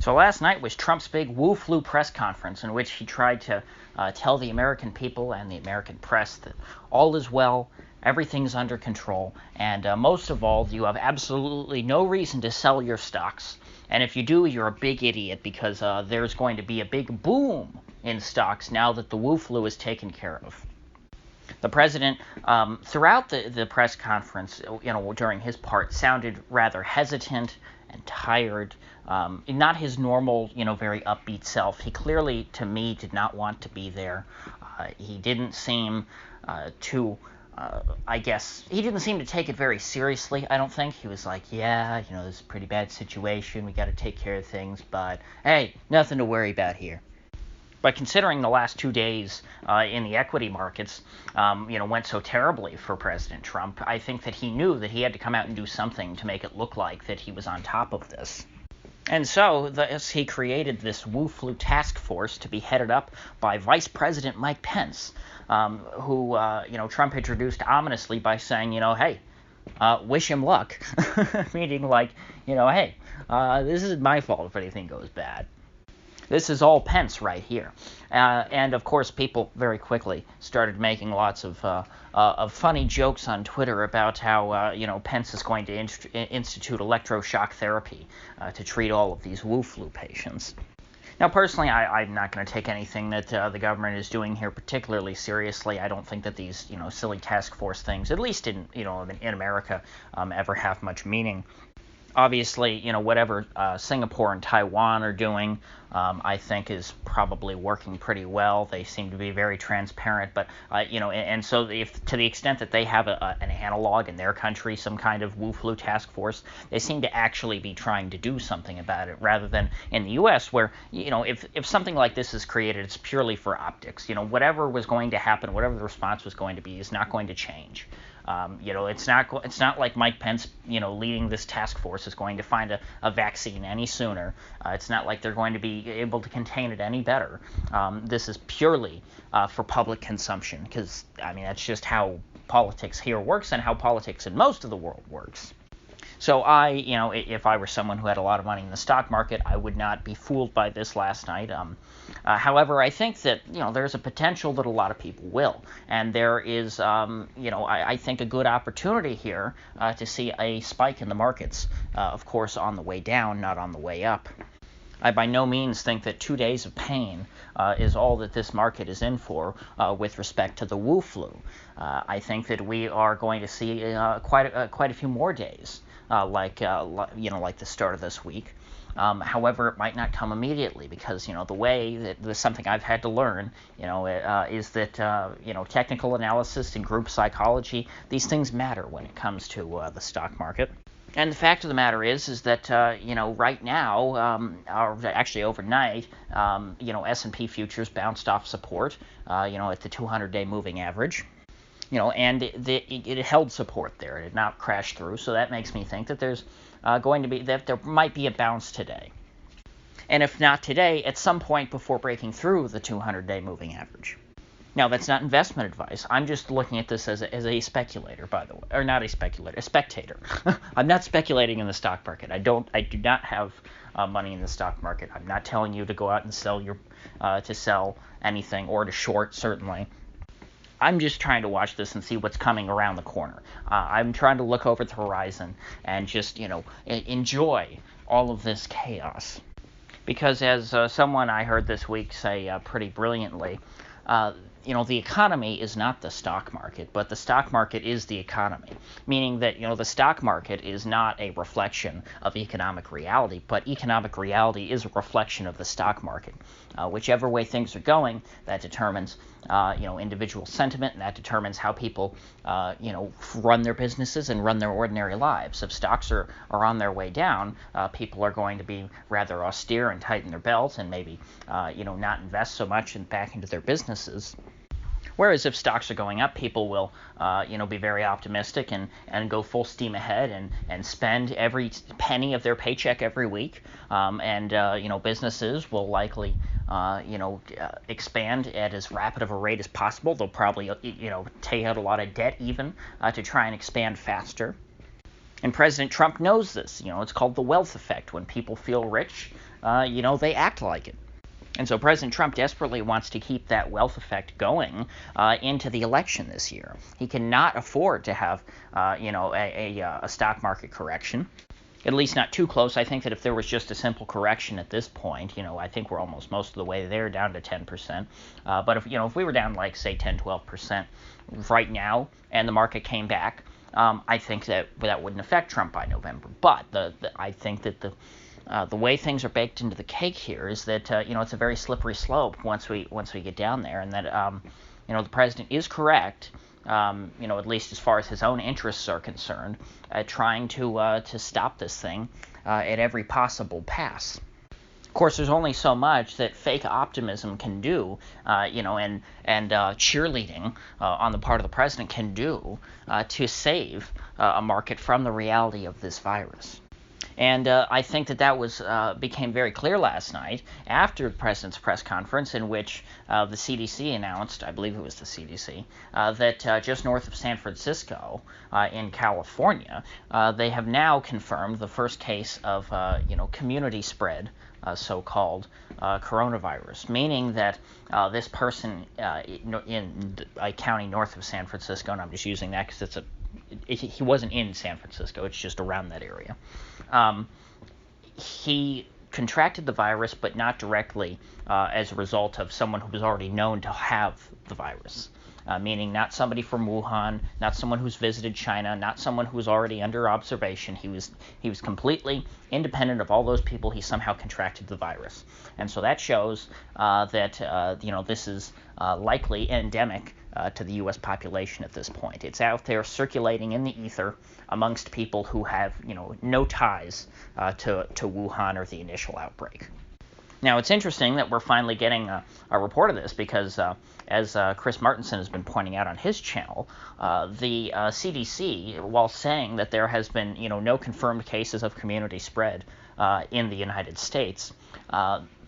So last night was Trump's big Wu Flu press conference in which he tried to tell the American people and the American press that all is well, everything's under control, and most of all, you have absolutely no reason to sell your stocks. And if you do, you're a big idiot because there's going to be a big boom in stocks now that the Wu Flu is taken care of. The president, throughout the press conference, during his part, sounded rather hesitant and tired, not his normal, very upbeat self. He clearly, to me, did not want to be there. He didn't seem he didn't seem to take it very seriously, I don't think. He was like, yeah, this is a pretty bad situation. We got to take care of things, but hey, nothing to worry about here. But considering the last 2 days in the equity markets, went so terribly for President Trump, I think that he knew that he had to come out and do something to make it look like that he was on top of this. And so he created this Wu Flu task force to be headed up by Vice President Mike Pence, who Trump introduced ominously by saying, hey, wish him luck, meaning like, hey, this is my fault if anything goes bad. This is all Pence right here. And, of course, people very quickly started making lots of funny jokes on Twitter about how, Pence is going to institute electroshock therapy to treat all of these Wu Flu patients. Now, personally, I'm not going to take anything that the government is doing here particularly seriously. I don't think that these, silly task force things, at least in America, ever have much meaning. Obviously, whatever Singapore and Taiwan are doing, I think is probably working pretty well. They seem to be very transparent, but, and so if to the extent that they have an analog in their country, some kind of Wu Flu task force, they seem to actually be trying to do something about it, rather than in the U.S. where, if something like this is created, it's purely for optics. Whatever was going to happen, whatever the response was going to be, is not going to change. It's not like Mike Pence, leading this task force is going to find a vaccine any sooner. It's not like they're going to be able to contain it any better. This is purely for public consumption because, that's just how politics here works and how politics in most of the world works. So if I were someone who had a lot of money in the stock market, I would not be fooled by this last night. However, I think that, there's a potential that a lot of people will. And there is, I think a good opportunity here to see a spike in the markets, of course, on the way down, not on the way up. I by no means think that 2 days of pain is all that this market is in for with respect to the Wu Flu. I think that we are going to see quite a few more days. Like the start of this week. However, it might not come immediately because, the way that this is something I've had to learn, is that, technical analysis and group psychology, these things matter when it comes to the stock market. And the fact of the matter is that, right now, or actually overnight, S&P futures bounced off support, at the 200-day moving average. And it held support there. It did not crash through, so that makes me think that there might be a bounce today. And if not today, at some point before breaking through the 200-day moving average. Now, that's not investment advice. I'm just looking at this as a speculator, by the way. Or not a speculator, a spectator. I'm not speculating in the stock market. I do not have money in the stock market. I'm not telling you to go out and sell anything, or to short, certainly. I'm just trying to watch this and see what's coming around the corner. I'm trying to look over the horizon and just, enjoy all of this chaos. Because as someone I heard this week say pretty brilliantly, the economy is not the stock market, but the stock market is the economy. Meaning that, the stock market is not a reflection of economic reality, but economic reality is a reflection of the stock market. Whichever way things are going, that determines, individual sentiment, and that determines how people, run their businesses and run their ordinary lives. If stocks are on their way down, people are going to be rather austere and tighten their belts and maybe, not invest so much back into their businesses. Whereas if stocks are going up, people will, be very optimistic and go full steam ahead and spend every penny of their paycheck every week. Businesses will likely, expand at as rapid of a rate as possible. They'll probably, take out a lot of debt even to try and expand faster. And President Trump knows this. It's called the wealth effect. When people feel rich, they act like it. And so President Trump desperately wants to keep that wealth effect going into the election this year. He cannot afford to have, a stock market correction. At least not too close. I think that if there was just a simple correction at this point, I think we're almost most of the way there, down to 10%. But if we were down like say 10, 12% right now, and the market came back, I think that wouldn't affect Trump by November. But I think that the way things are baked into the cake here is that it's a very slippery slope once we get down there, and that the president is correct, at least as far as his own interests are concerned, trying to stop this thing at every possible pass. Of course, there's only so much that fake optimism can do, and cheerleading on the part of the president can do to save a market from the reality of this virus. And I think that was became very clear last night after the president's press conference, in which the CDC announced, I believe it was the CDC, that just north of San Francisco in California, they have now confirmed the first case of community spread, so-called coronavirus, meaning that this person in a county north of San Francisco, and I'm just using that because he wasn't in San Francisco, it's just around that area. He contracted the virus, but not directly as a result of someone who was already known to have the virus, meaning not somebody from Wuhan, not someone who's visited China, not someone who was already under observation. He was completely independent of all those people. He somehow contracted the virus, and so that shows that this is likely endemic to the U.S. population at this point. It's out there circulating in the ether amongst people who have no ties to Wuhan or the initial outbreak. Now, it's interesting that we're finally getting a report of this because, as Chris Martenson has been pointing out on his channel, the CDC, while saying that there has been no confirmed cases of community spread in the United States,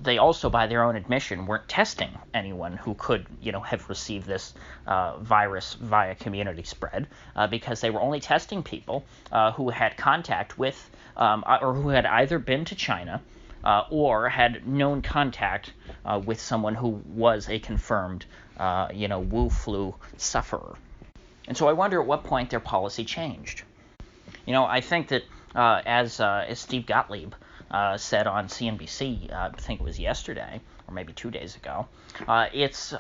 they also, by their own admission, weren't testing anyone who could, have received this virus via community spread, because they were only testing people who had contact with, or who had either been to China or had known contact with someone who was a confirmed, Wu flu sufferer. And so I wonder at what point their policy changed. I think that as Steve Gottlieb said on CNBC, I think it was yesterday, or maybe 2 days ago, it's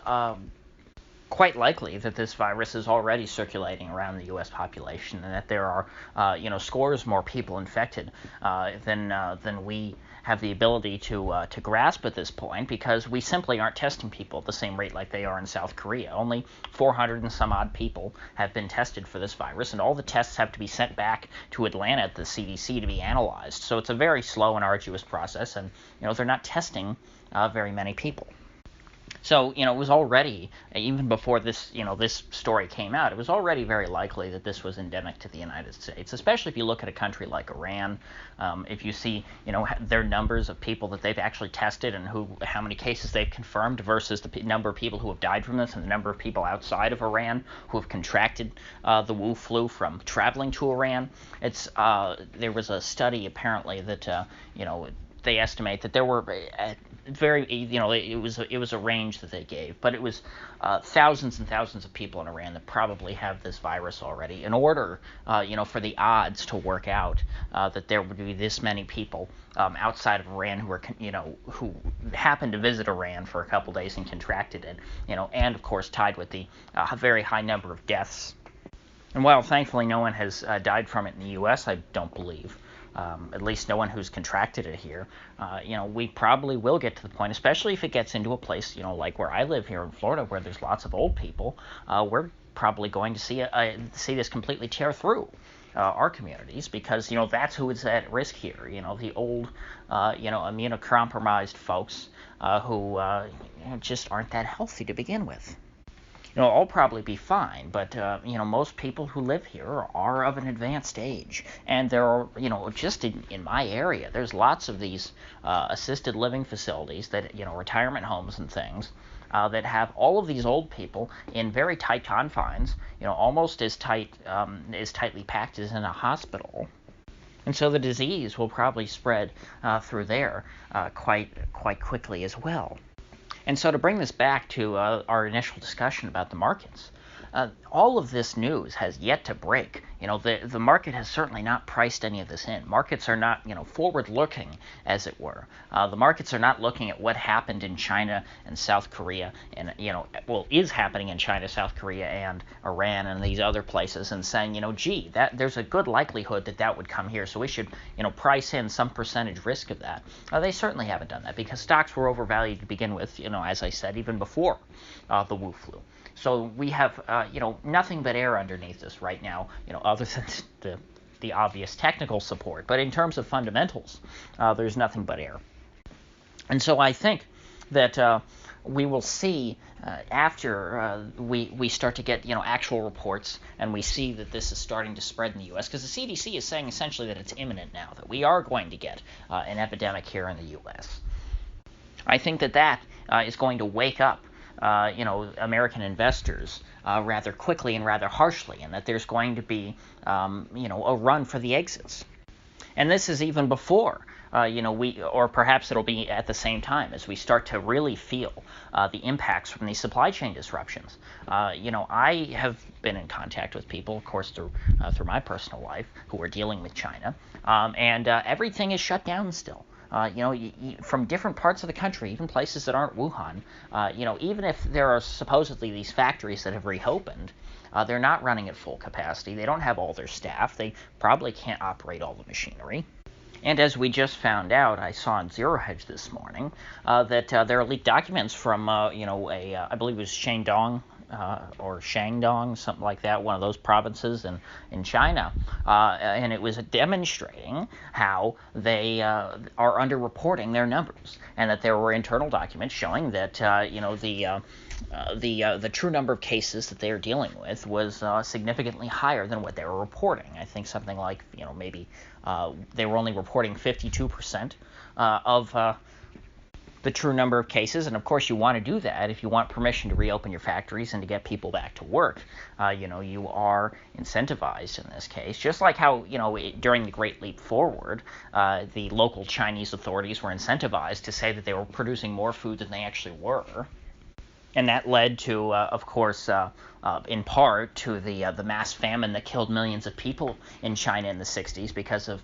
quite likely that this virus is already circulating around the U.S. population, and that there are, scores more people infected than we have the ability to grasp at this point, because we simply aren't testing people at the same rate like they are in South Korea. Only 400 and some odd people have been tested for this virus, and all the tests have to be sent back to Atlanta at the CDC to be analyzed. So it's a very slow and arduous process, and they're not testing very many people. So, it was already, even before this, this story came out, it was already very likely that this was endemic to the United States, especially if you look at a country like Iran. If you see, their numbers of people that they've actually tested and how many cases they've confirmed versus the number of people who have died from this and the number of people outside of Iran who have contracted the Wu flu from traveling to Iran. There was a study apparently that, they estimate that there were it was a range that they gave, but it was thousands and thousands of people in Iran that probably have this virus already. In order, for the odds to work out that there would be this many people outside of Iran who happened to visit Iran for a couple days and contracted it, and of course tied with the very high number of deaths. And while thankfully no one has died from it in the U.S., I don't believe. At least no one who's contracted it here. We probably will get to the point, especially if it gets into a place, like where I live here in Florida, where there's lots of old people. We're probably going to see this completely tear through our communities, because that's who is at risk here. The old, immunocompromised folks who just aren't that healthy to begin with. I'll probably be fine, but, most people who live here are of an advanced age. And there are, just in my area, there's lots of these assisted living facilities that, retirement homes and things, that have all of these old people in very tight confines, almost as tightly packed as in a hospital. And so the disease will probably spread through there quite quickly as well. And so to bring this back to our initial discussion about the markets, all of this news has yet to break. The market has certainly not priced any of this in. Markets are not, forward-looking, as it were. The markets are not looking at what happened in China and South Korea, and is happening in China, South Korea, and Iran, and these other places, and saying, gee, there's a good likelihood that would come here, so we should, price in some percentage risk of that. They certainly haven't done that because stocks were overvalued to begin with, as I said, even before the Wu flu. So we have, nothing but air underneath us right now, other than the obvious technical support. But in terms of fundamentals, there's nothing but air. And so I think that we will see after we start to get, actual reports, and we see that this is starting to spread in the U.S., because the CDC is saying essentially that it's imminent now, that we are going to get an epidemic here in the U.S. I think that is going to wake up American investors rather quickly and rather harshly, and that there's going to be, a run for the exits. And this is even before, or perhaps it'll be at the same time as we start to really feel the impacts from these supply chain disruptions. I have been in contact with people, of course, through my personal life, who are dealing with China, and everything is shut down still. From different parts of the country, even places that aren't Wuhan, even if there are supposedly these factories that have reopened, they're not running at full capacity. They don't have all their staff. They probably can't operate all the machinery. And as we just found out, I saw on Zero Hedge this morning that there are leaked documents from, I believe it was Shandong, or Shandong, something like that, one of those provinces in China, and it was demonstrating how they are underreporting their numbers, and that there were internal documents showing that the true number of cases that they are dealing with was significantly higher than what they were reporting. I think something like maybe they were only reporting 52% of the true number of cases. And of course you want to do that if you want permission to reopen your factories and to get people back to work. You are incentivized in this case, just like how during the Great Leap Forward, the local Chinese authorities were incentivized to say that they were producing more food than they actually were. And that led to, of course, in part to the mass famine that killed millions of people in China in the 60s because of,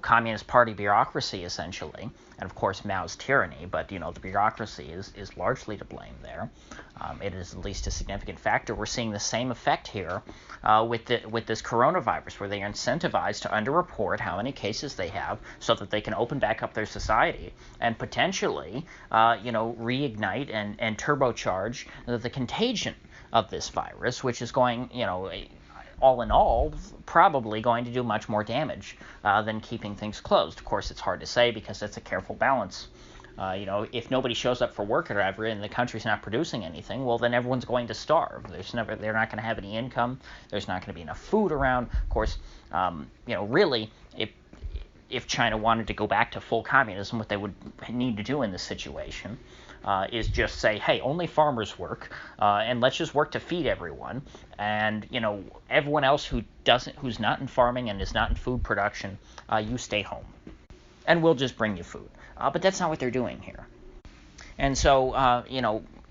Communist Party bureaucracy, essentially. And, of course, Mao's tyranny. But, the bureaucracy is largely to blame there. It is at least a significant factor. We're seeing the same effect here with this coronavirus, where they are incentivized to underreport how many cases they have so that they can open back up their society and potentially, reignite and turbocharge the contagion of this virus, which is going, all in all, probably going to do much more damage than keeping things closed. Of course, it's hard to say because it's a careful balance. If nobody shows up for work or whatever and the country's not producing anything, well, then everyone's going to starve. They're not going to have any income. There's not going to be enough food around. Of course, really, if China wanted to go back to full communism, what they would need to do in this situation is just say, hey, only farmers work, and let's just work to feed everyone, and everyone else who's not in farming and is not in food production, you stay home, and we'll just bring you food. But that's not what they're doing here. And so,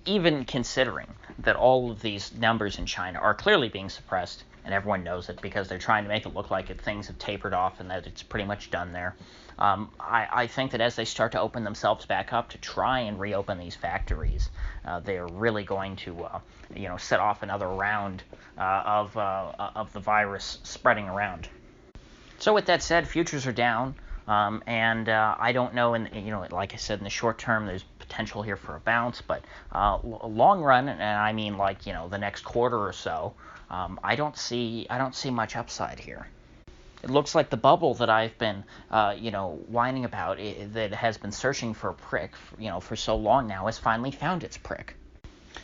even considering that all of these numbers in China are clearly being suppressed, and everyone knows it because they're trying to make it look like things have tapered off and that it's pretty much done there, I think that as they start to open themselves back up to try and reopen these factories, they're really going to, set off another round of the virus spreading around. So with that said, futures are down. And I don't know, like I said, in the short term, there's potential here for a bounce, but long run, and I mean the next quarter or so, I don't see much upside here. It looks like the bubble that I've been, whining about, that has been searching for a prick, for so long now, has finally found its prick.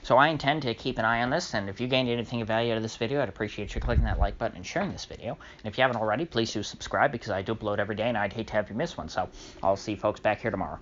So I intend to keep an eye on this, and if you gained anything of value out of this video, I'd appreciate you clicking that like button and sharing this video. And if you haven't already, please do subscribe, because I do upload every day, and I'd hate to have you miss one. So I'll see you folks back here tomorrow.